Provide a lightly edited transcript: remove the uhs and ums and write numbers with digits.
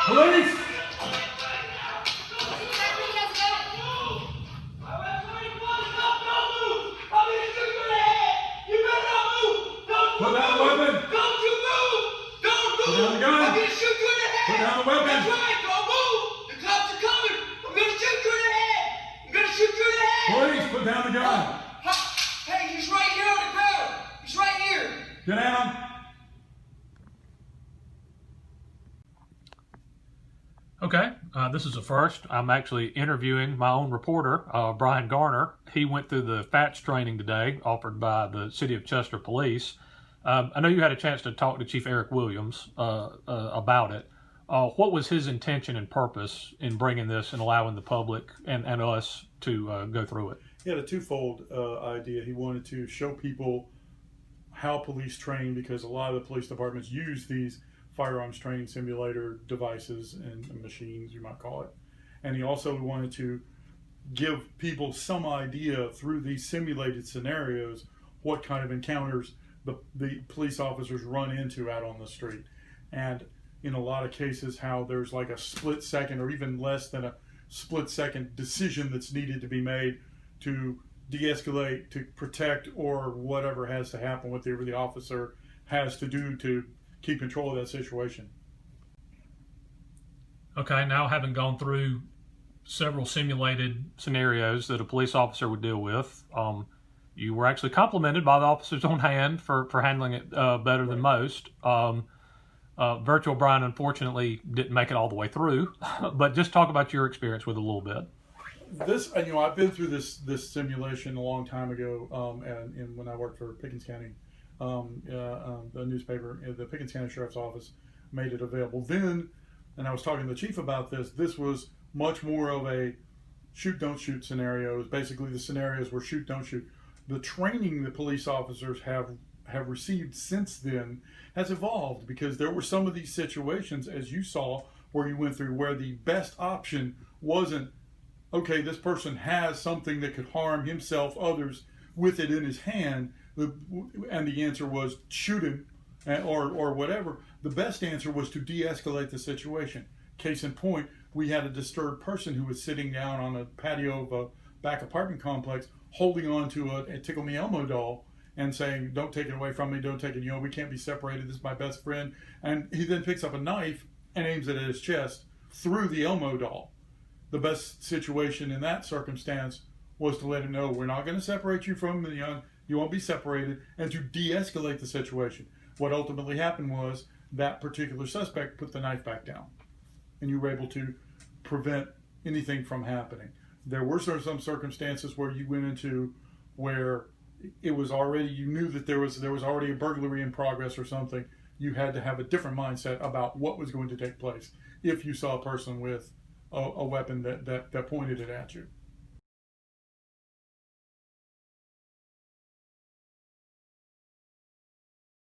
Police! Put down the weapon! Don't you move! Don't move! Put down the gun! I'm gonna shoot you in the head! Put down the weapon! That's right, don't move! The cops are coming! I'm gonna shoot you in the head! I'm gonna shoot you in the head! Police, put down the gun! Hey, he's right here on the ground! He's right here! Get down! Okay, this is a first. I'm actually interviewing my own reporter, Brian Garner. He went through the F.A.T.S training today, offered by the City of Chester Police. I know you had a chance to talk to Chief Eric Williams about it. What was his intention and purpose in bringing this and allowing the public and us to go through it? He had a twofold idea. He wanted to show people how police train, because a lot of the police departments use these firearms training simulator devices and machines, you might call it. And he also wanted to give people some idea through these simulated scenarios what kind of encounters the police officers run into out on the street. And in a lot of cases, how there's like a split second or even less than a split second decision that's needed to be made to de-escalate, to protect, or whatever has to happen, whatever the officer has to do to keep control of that situation. Okay, now having gone through several simulated scenarios that a police officer would deal with, you were actually complimented by the officers on hand for handling it better than most. Virtual Brian, unfortunately, didn't make it all the way through, but just talk about your experience with it a little bit. This, I've been through this simulation a long time ago, and when I worked for Pickens County, the newspaper, the Pickens County Sheriff's Office made it available then, and I was talking to the chief about this. This was much more of a shoot, don't shoot scenarios. Basically, the scenarios were shoot, don't shoot. The training the police officers have received since then has evolved, because there were some of these situations, as you saw, where you went through, where the best option wasn't, okay, this person has something that could harm himself, others, with it in his hand, and the answer was shoot him or whatever. The best answer was to de-escalate the situation. Case in point, we had a disturbed person who was sitting down on a patio of a back apartment complex holding on to a Tickle Me Elmo doll and saying, don't take it away from me, don't take it, we can't be separated, this is my best friend. And he then picks up a knife and aims it at his chest through the Elmo doll. The best situation in that circumstance was to let him know, we're not going to separate you from the young, you won't be separated, and to de-escalate the situation. What ultimately happened was that particular suspect put the knife back down, and you were able to prevent anything from happening. There were some circumstances where you went into where it was already, you knew that there was already a burglary in progress or something. You had to have a different mindset about what was going to take place if you saw a person with a weapon that pointed it at you.